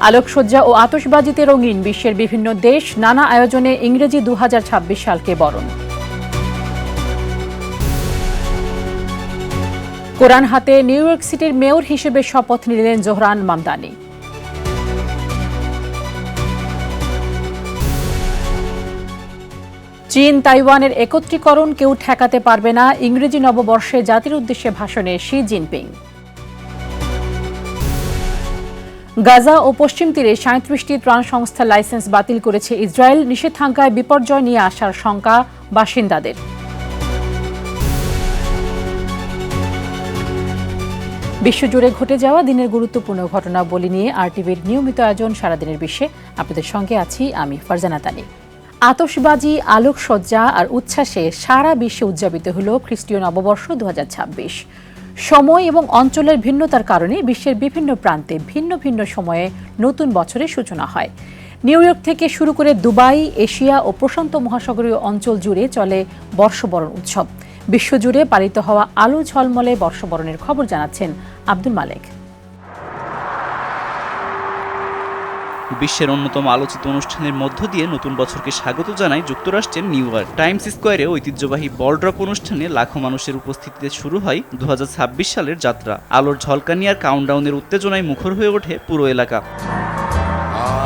আলোকসজ্জা ও আতশবাজিতে রঙিন বিশ্বের বিভিন্ন দেশ, নানা আয়োজনে ইংরেজি 2026 সালকে বরণ। কোরআন হাতে নিউ ইয়র্ক সিটির মেয়র হিসেবে শপথ নিলেন জোহরান মামদানি। চীন তাইওয়ানের একত্রীকরণ কেউ ঠেকাতে পারবে না, ইংরেজি নববর্ষে জাতির উদ্দেশ্যে ভাষণে শি জিনপিং। গাজা ও পশ্চিম তীরে 37টি ত্রাণ সংস্থার লাইসেন্স বাতিল করেছে ইসরায়েল, নিষেধাজ্ঞায় বিপর্যয় নিয়ে আসার শঙ্কা বাসিন্দাদের। বিশ্বজুড়ে ঘটে যাওয়া দিনের গুরুত্বপূর্ণ ঘটনাবলী নিয়ে আরটিভির নিয়মিত আয়োজন সারাদিনের বিশ্বে আপনাদের সঙ্গে আছি আমি ফারজানা তানি। আতশবাজি, আলোকসজ্জা আর উচ্ছ্বাসে সারা বিশ্বে উদযাপিত হল খ্রিস্টীয় নববর্ষ 2026। সময় এবং অঞ্চলের ভিন্নতার কারণে বিশ্বের বিভিন্ন প্রান্তে ভিন্ন ভিন্ন সময়ে নতুন বছরের সূচনা হয়। নিউ ইয়র্ক থেকে শুরু করে দুবাই, এশিয়া ও প্রশান্ত মহাসাগরীয় অঞ্চল জুড়ে চলে বর্ষবরণ উৎসব। বিশ্বজুড়ে পালিত হওয়া আলো ঝলমলে বর্ষবরণের খবর জানাচ্ছেন আব্দুল মালেক। বিশ্বের অন্যতম আলোচিত অনুষ্ঠানের মধ্য দিয়ে নতুন বছরকে স্বাগত জানায় যুক্তরাষ্ট্রের নিউ ইয়র্ক। টাইমস স্কোয়ারে ঐতিহ্যবাহী বল ড্রপ অনুষ্ঠানে লাখো মানুষের উপস্থিতিতে শুরু হয় 2026 সালের যাত্রা। আলোর ঝলকানি আর কাউন্টডাউনের উত্তেজনায় মুখর হয়ে ওঠে পুরো এলাকা।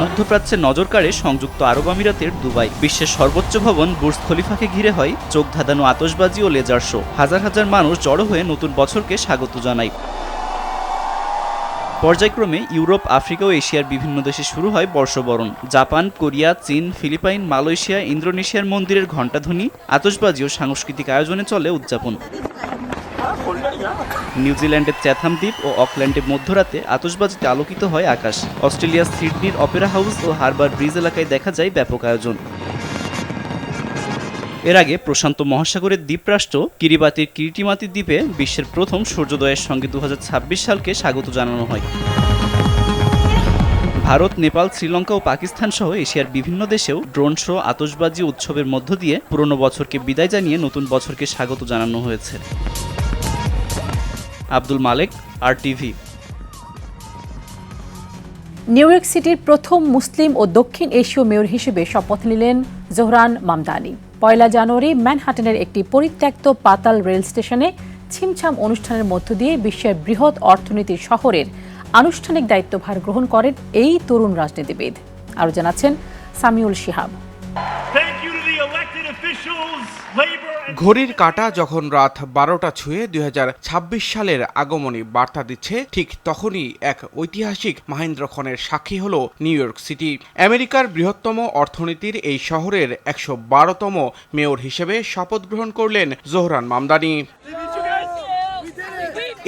মধ্যপ্রাচ্যের নজর কাড়ে সংযুক্ত আরব আমিরাতের দুবাই। বিশ্বের সর্বোচ্চ ভবন বুর্জ খলিফাকে ঘিরে হয় চোখ ধাঁধানো আতশবাজি ও লেজার শো। হাজার হাজার মানুষ জড়ো হয়ে নতুন বছরকে স্বাগত জানায়। পর্যায়ক্রমে ইউরোপ, আফ্রিকা ও এশিয়ার বিভিন্ন দেশে শুরু হয় বর্ষবরণ। জাপান, কোরিয়া, চীন, ফিলিপাইন, মালয়েশিয়া, ইন্দোনেশিয়ার মন্দিরের ঘণ্টাধ্বনি, আতশবাজি ও সাংস্কৃতিক আয়োজনে চলে উদযাপন। নিউজিল্যান্ডের চ্যাথাম দ্বীপ ও অকল্যান্ডের মধ্যরাতে আতশবাজিতে আলোকিত হয় আকাশ। অস্ট্রেলিয়ার সিডনির অপেরা হাউস ও হারবার ব্রিজ এলাকায় দেখা যায় ব্যাপক আয়োজন। এর আগে প্রশান্ত মহাসাগরের দ্বীপরাষ্ট্র কিরিবাতির কিরিটিমাতি দ্বীপে বিশ্বের প্রথম সূর্যোদয়ের সঙ্গে 2026 সালকে স্বাগত জানানো হয়। ভারত, নেপাল, শ্রীলঙ্কা ও পাকিস্তান সহ এশিয়ার বিভিন্ন দেশেও ড্রোন শো, আতশবাজি উৎসবের মধ্য দিয়ে পুরনো বছরকে বিদায় জানিয়ে নতুন বছরকে স্বাগত জানানো হয়েছে। আব্দুল মালেক, আরটিভি। নিউ ইয়র্ক সিটির প্রথম মুসলিম ও দক্ষিণ এশীয় মেয়র হিসেবে শপথ নিলেন জোহরান মামদানি। 1 জানুয়ারি ম্যানহাটনের একটি পরিত্যক্ত পাতাল রেল স্টেশনে ছিমছাম অনুষ্ঠানের মধ্য দিয়ে বিশ্বের বৃহৎ অর্থনীতির শহরের আনুষ্ঠানিক দায়িত্বভার গ্রহণ করেন এই তরুণ রাজনীতিবিদ। আরও জানাচ্ছেন সামিউল শিহাব। ঘড়ির কাঁটা যখন রাত 12টা ছুঁয়ে 2026 সালের আগমনী বার্তা দিচ্ছে, ঠিক তখনই এক ঐতিহাসিক মাহেন্দ্রক্ষণের সাক্ষী হলো নিউ ইয়র্ক সিটি। আমেরিকার বৃহত্তম অর্থনীতির এই শহরের 112তম মেয়র হিসেবে শপথ গ্রহণ করলেন জোহরান মামদানি।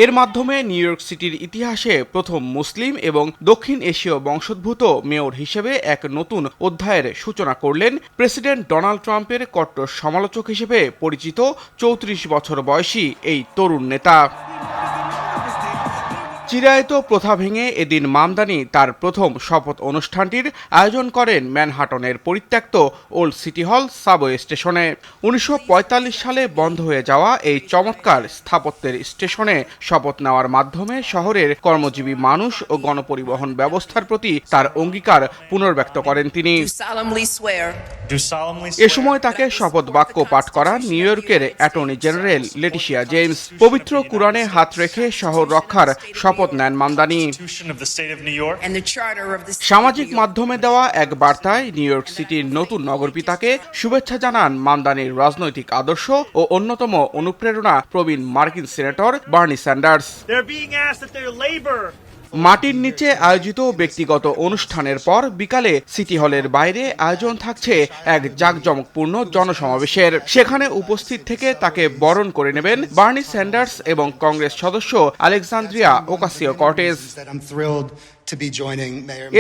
এর মাধ্যমে নিউ ইয়র্ক সিটির ইতিহাসে প্রথম মুসলিম এবং দক্ষিণ এশীয় বংশোদ্ভূত মেয়র হিসেবে এক নতুন অধ্যায়ের সূচনা করলেন প্রেসিডেন্ট ডোনাল্ড ট্রাম্পের কট্টর সমালোচক হিসেবে পরিচিত 34 বছর বয়সী এই তরুণ নেতা। চিরায়ত প্রথা ভেঙে এদিন মামদানি তার প্রথম শপথ অনুষ্ঠানটির আয়োজন করেন ম্যানহাটনের পরিত্যক্ত ওল্ড সিটি হল সাবওয়ে স্টেশনে। 1945 সালে বন্ধ হয়ে যাওয়া এই চমৎকার স্থাপত্যের স্টেশনে শপথ নেওয়ার মাধ্যমে শহরের কর্মজীবী মানুষ ও গণপরিবহন ব্যবস্থার প্রতি তার অঙ্গীকার পুনর্ব্যক্ত করেন তিনি। এ সময় তাকে শপথ বাক্য পাঠ করান নিউ ইয়র্কের অ্যাটর্নি জেনারেল লেটিশিয়া জেমস। পবিত্র কুরআনে হাত রেখে শহর রক্ষার শপথ নেন মামদানি। সামাজিক মাধ্যমে দেওয়া এক বার্তায় নিউ ইয়র্ক সিটির নতুন নগরপিতাকে শুভেচ্ছা জানান মামদানির রাজনৈতিক আদর্শ ও অন্যতম অনুপ্রেরণা প্রবীণ মার্কিন সিনেটর বার্নি স্যান্ডার্স। মাটির নিচে আয়োজিত ব্যক্তিগত অনুষ্ঠানের পর বিকালে সিটি হলের বাইরে আয়োজন থাকছে এক জাঁকজমকপূর্ণ জনসমাবেশের। সেখানে উপস্থিত থেকে তাকে বরণ করে নেবেন বার্নি স্যান্ডার্স এবং কংগ্রেস সদস্য আলেকজান্দ্রিয়া ওকাসিও-কর্টেজ।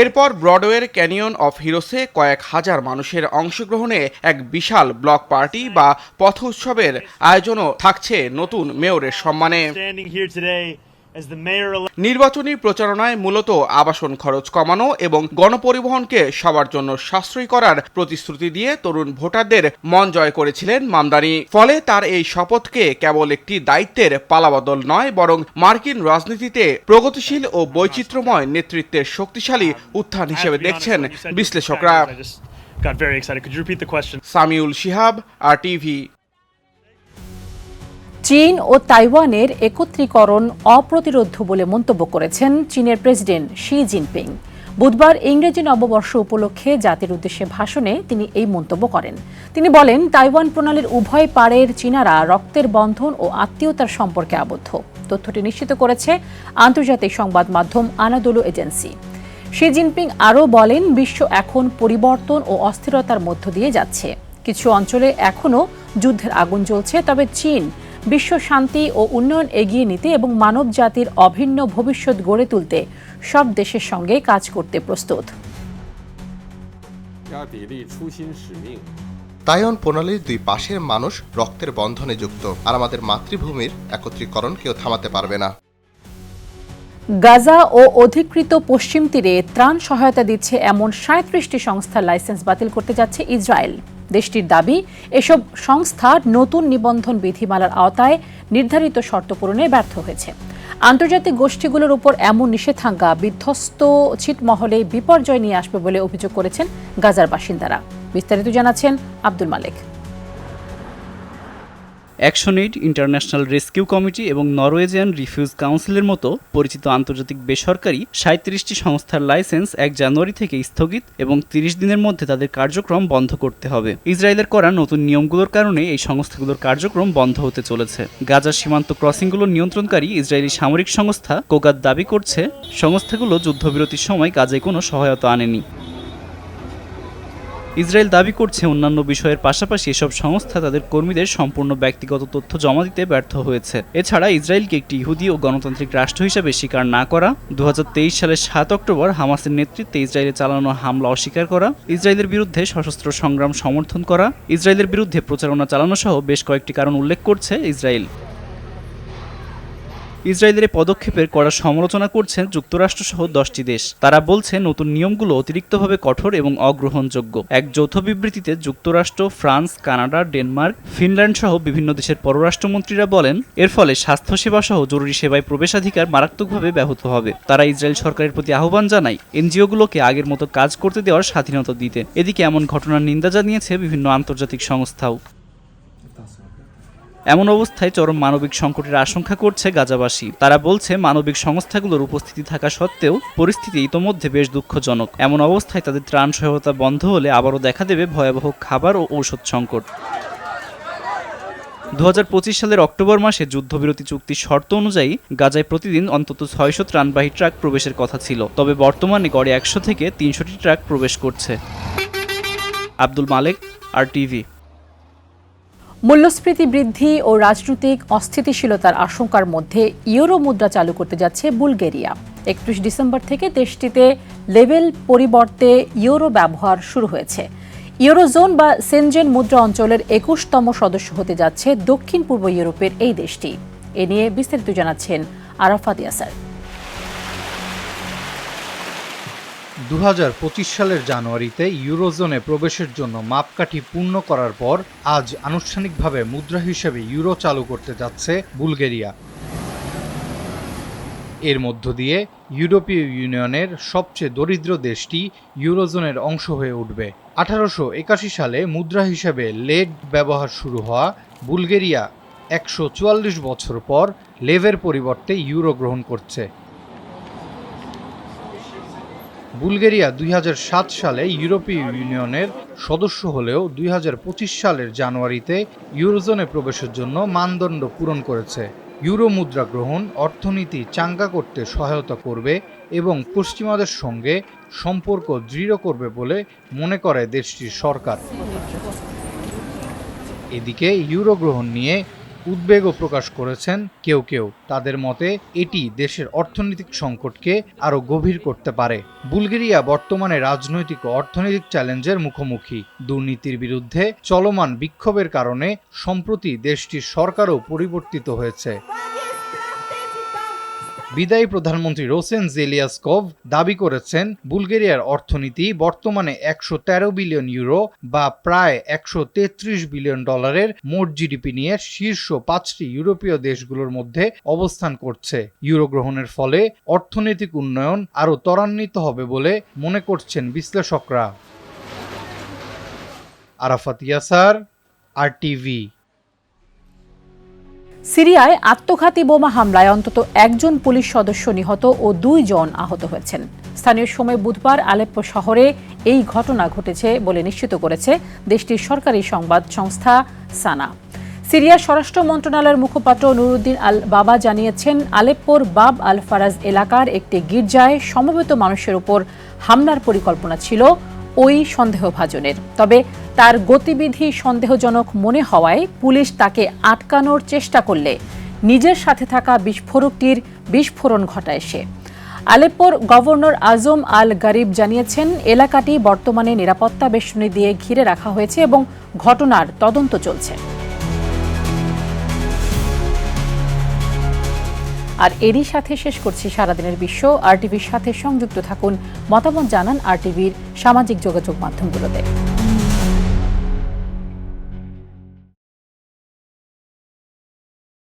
এরপর ব্রডওয়ের ক্যানিয়ন অফ হিরোসে কয়েক হাজার মানুষের অংশগ্রহণে এক বিশাল ব্লক পার্টি বা পথ উৎসবের আয়োজনও থাকছে নতুন মেয়রের সম্মানে। নির্বাচনী প্রচারণায় মূলত আবাসন খরচ কমানো এবং গণপরিবহনকে সবার জন্য সাশ্রয়ী করার প্রতিশ্রুতি দিয়ে তরুণ ভোটারদের মন জয় করেছিলেন মামদানি। ফলে তার এই শপথকে কেবল একটি দায়িত্বের পালাবদল নয়, বরং মার্কিন রাজনীতিতে প্রগতিশীল ও বৈচিত্র্যময় নেতৃত্বের শক্তিশালী উত্থান হিসেবে দেখছেন বিশ্লেষকরা। সামিউল শিহাব, RTV। চীন ও তাইওয়ানের একত্রীকরণ অপ্রতিরোধ্য বলে মন্তব্য করেছেন চীনের প্রেসিডেন্ট শি জিনপিং। বুধবার ইংরেজি নববর্ষ উপলক্ষে জাতির উদ্দেশ্যে ভাষণে তিনি এই মন্তব্য করেন। তিনি বলেন, তাইওয়ান প্রণালীর উভয় পাড়ের চীনারা রক্তের বন্ধন ও আত্মীয়তার সম্পর্কে আবদ্ধ। তথ্যটি নিশ্চিত করেছে আন্তর্জাতিক সংবাদ মাধ্যম আনাদোলু এজেন্সি। শি জিনপিং আরও বলেন, বিশ্ব এখন পরিবর্তন ও অস্থিরতার মধ্য দিয়ে যাচ্ছে। কিছু অঞ্চলে এখনও যুদ্ধের আগুন জ্বলছে, তবে চীন বিশ্ব শান্তি ও উন্নয়ন এগিয়ে নিতে এবং মানব জাতির অভিন্ন ভবিষ্যৎ গড়ে তুলতে সব দেশের সঙ্গে কাজ করতে প্রস্তুত। তাইওয়ান প্রণালীর দুই পাশের মানুষ রক্তের বন্ধনে যুক্ত, আর আমাদের মাতৃভূমির একত্রীকরণ কেউ থামাতে পারবে না। গাজা ও অধিকৃত পশ্চিম তীরে ত্রাণ সহায়তা দিচ্ছে এমন ৩৭টি সংস্থার লাইসেন্স বাতিল করতে যাচ্ছে ইসরায়েল। দেশটির দাবি, এসব সংস্থা নতুন নিবন্ধন বিধিমালার আওতায় নির্ধারিত শর্ত পূরণে ব্যর্থ হয়েছে। আন্তর্জাতিক গোষ্ঠীগুলোর উপর এমন নিষেধাজ্ঞা বিধ্বস্ত ছিটমহলে বিপর্যয় নিয়ে আসবে বলে অভিযোগ করেছেন গাজার বাসিন্দারা। বিস্তারিত জানাচ্ছেন আব্দুল মালেক। অ্যাকশন-এইড, ইন্টারন্যাশনাল রেস্কিউ কমিটি এবং নরওয়েজিয়ান রিফিউজ কাউন্সিলের মতো পরিচিত আন্তর্জাতিক বেসরকারি ৩৭টি সংস্থার লাইসেন্স ১ জানুয়ারি থেকে স্থগিত এবং ৩০ দিনের মধ্যে তাদের কার্যক্রম বন্ধ করতে হবে। ইসরায়েলের করা নতুন নিয়মগুলোর কারণে এই সংস্থাগুলোর কার্যক্রম বন্ধ হতে চলেছে। গাজার সীমান্ত ক্রসিংগুলোর নিয়ন্ত্রণকারী ইসরায়েলি সামরিক সংস্থা কোগাত দাবি করছে, সংস্থাগুলো যুদ্ধবিরতির সময় কাজে কোনো সহায়তা আনেনি। ইসরায়েল দাবি করছে, অন্যান্য বিষয়ের পাশাপাশি এসব সংস্থা তাদের কর্মীদের সম্পূর্ণ ব্যক্তিগত তথ্য জমা দিতে ব্যর্থ হয়েছে। এছাড়া ইসরায়েলকে একটি ইহুদি ও গণতান্ত্রিক রাষ্ট্র হিসেবে স্বীকার না করা, ২০২৩ সালের ৭ অক্টোবর হামাসের নেতৃত্বে ইসরায়েলে চালানো হামলা অস্বীকার করা, ইসরায়েলের বিরুদ্ধে সশস্ত্র সংগ্রাম সমর্থন করা, ইসরায়েলের বিরুদ্ধে প্রচারণা চালানো সহ বেশ কয়েকটি কারণ উল্লেখ করছে ইসরায়েল। ইসরায়েলের পদক্ষেপের কড়া সমালোচনা করছেন যুক্তরাষ্ট্রসহ 10টি দেশ। তারা বলছে, নতুন নিয়মগুলো অতিরিক্তভাবে কঠোর এবং অগ্রহণযোগ্য। এক যৌথ বিবৃতিতে যুক্তরাষ্ট্র, ফ্রান্স, কানাডা, ডেনমার্ক, ফিনল্যান্ড সহ বিভিন্ন দেশের পররাষ্ট্রমন্ত্রীরা বলেন, এর ফলে স্বাস্থ্যসেবা সহ জরুরি সেবায় প্রবেশাধিকার মারাত্মকভাবে ব্যাহত হবে। তারা ইসরায়েল সরকারের প্রতি আহ্বান জানায়, এনজিওগুলোকে আগের মতো কাজ করতে দেওয়ার স্বাধীনতা দিতে। এদিকে এমন ঘটনার নিন্দা জানিয়েছে বিভিন্ন আন্তর্জাতিক সংস্থাও। এমন অবস্থায় চরম মানবিক সংকটের আশঙ্কা করছে গাজাবাসী। তারা বলছে, মানবিক সংস্থাগুলোর উপস্থিতি থাকা সত্ত্বেও পরিস্থিতি ইতোমধ্যে বেশ দুঃখজনক। এমন অবস্থায় তাদের ত্রাণ সহায়তা বন্ধ হলে আবারও দেখা দেবে ভয়াবহ খাবার ও ঔষধ সংকট। ২০২৫ সালের অক্টোবর মাসে যুদ্ধবিরতি চুক্তির শর্ত অনুযায়ী গাজায় প্রতিদিন অন্তত ৬০০ ত্রাণবাহী ট্রাক প্রবেশের কথা ছিল। তবে বর্তমানে গড়ে ১০০ থেকে ৩০০টি ট্রাক প্রবেশ করছে। আব্দুল মালেক, RTV। মূল্যস্ফীতি বৃদ্ধি ও রাজনৈতিক অস্থিতিশীলতার আশঙ্কার মধ্যে ইউরো মুদ্রা চালু করতে যাচ্ছে বুলগেরিয়া। ৩১ ডিসেম্বর থেকে দেশটিতে লেভেল পরিবর্তে ইউরো ব্যবহার শুরু হয়েছে। ইউরোজোন বা সেনজেন মুদ্রা অঞ্চলের ২১তম সদস্য হতে যাচ্ছে দক্ষিণ পূর্ব ইউরোপের এই দেশটি। এ নিয়ে বিস্তারিত জানাচ্ছেন আরাফাত ইয়াসার। ২০২৫ সালের জানুয়ারিতে ইউরোজোনে প্রবেশের জন্য মাপকাঠি পূর্ণ করার পর আজ আনুষ্ঠানিকভাবে মুদ্রা হিসেবে ইউরো চালু করতে যাচ্ছে বুলগেরিয়া। এর মধ্য দিয়ে ইউরোপীয় ইউনিয়নের সবচেয়ে দরিদ্র দেশটি ইউরোজোনের অংশ হয়ে উঠবে। ১৮৮১ সালে মুদ্রা হিসেবে লেড ব্যবহার শুরু হওয়া বুলগেরিয়া ১৪৪ বছর পর লেভের পরিবর্তে ইউরো গ্রহণ করছে। বুলগেরিয়া ২০০৭ সালে ইউরোপীয় ইউনিয়নের সদস্য হলেও ২০২৫ সালের জানুয়ারিতে ইউরোজোনে প্রবেশের জন্য মানদণ্ড পূরণ করেছে। ইউরো মুদ্রা গ্রহণ অর্থনীতি চাঙ্গা করতে সহায়তা করবে এবং পশ্চিমাদের সঙ্গে সম্পর্ক দৃঢ় করবে বলে মনে করে দেশটির সরকার। এদিকে ইউরো গ্রহণ নিয়ে উদ্বেগও প্রকাশ করেছেন কেউ কেউ। তাদের মতে এটি দেশের অর্থনৈতিক সংকটকে আরও গভীর করতে পারে। বুলগেরিয়া বর্তমানে রাজনৈতিক ও অর্থনৈতিক চ্যালেঞ্জের মুখোমুখি। দুর্নীতির বিরুদ্ধে চলমান বিক্ষোভের কারণে সম্প্রতি দেশটির সরকারও পরিবর্তিত হয়েছে। বিদায়ী প্রধানমন্ত্রী রোসেন জেলিয়াসকভ দাবি করেছেন বুলগেরিয়ার অর্থনীতি বর্তমানে 113 বিলিয়ন ইউরো বা প্রায় 133 বিলিয়ন ডলারের মোট জিডিপি নিয়ে শীর্ষ 5টি ইউরোপীয় দেশগুলোর মধ্যে অবস্থান করছে। ইউরো গ্রহণের ফলে অর্থনৈতিক উন্নয়ন আরও ত্বরান্বিত হবে বলে মনে করছেন বিশ্লেষকরা। আরাফাত ইয়াসার, RTV। সিরিয়ায় আত্মঘাতী বোমা হামলায় অন্তত একজন পুলিশ সদস্য নিহত ও 2 জন আহত হয়েছেন। স্থানীয় সময় বুধবার আলেপ্পো শহরে এই ঘটনা ঘটেছে বলে নিশ্চিত করেছে দেশটির সরকারি সংবাদ সংস্থা সানা। সিরিয়ার স্বরাষ্ট্র মন্ত্রণালয়ের মুখপাত্র নুরুদ্দিন আল বাবা জানিয়েছেন, আলেপ্পোর বাব আল ফারাজ এলাকার একটি গির্জায় সমবেত মানুষের উপর হামলার পরিকল্পনা ছিল ওই সন্দেহভাজনের। তবে তার গতিবিধি সন্দেহজনক মনে হওয়ায় পুলিশ তাকে আটকানোর চেষ্টা করলে নিজের সাথে থাকা বিস্ফোরকটির বিস্ফোরণ ঘটায় সে। আলেপ্পোর গভর্নর আজম আল গারিব জানিয়েছেন, এলাকাটি বর্তমানে নিরাপত্তা বেষ্টনী দিয়ে ঘিরে রাখা হয়েছে এবং ঘটনার তদন্ত চলছে। আর এরই সাথে শেষ করছি সারাদিনের বিশ্ব। RTVর সাথে সংযুক্ত থাকুন, মতামত জানান RTVর সামাজিক যোগাযোগ মাধ্যমগুলোতে।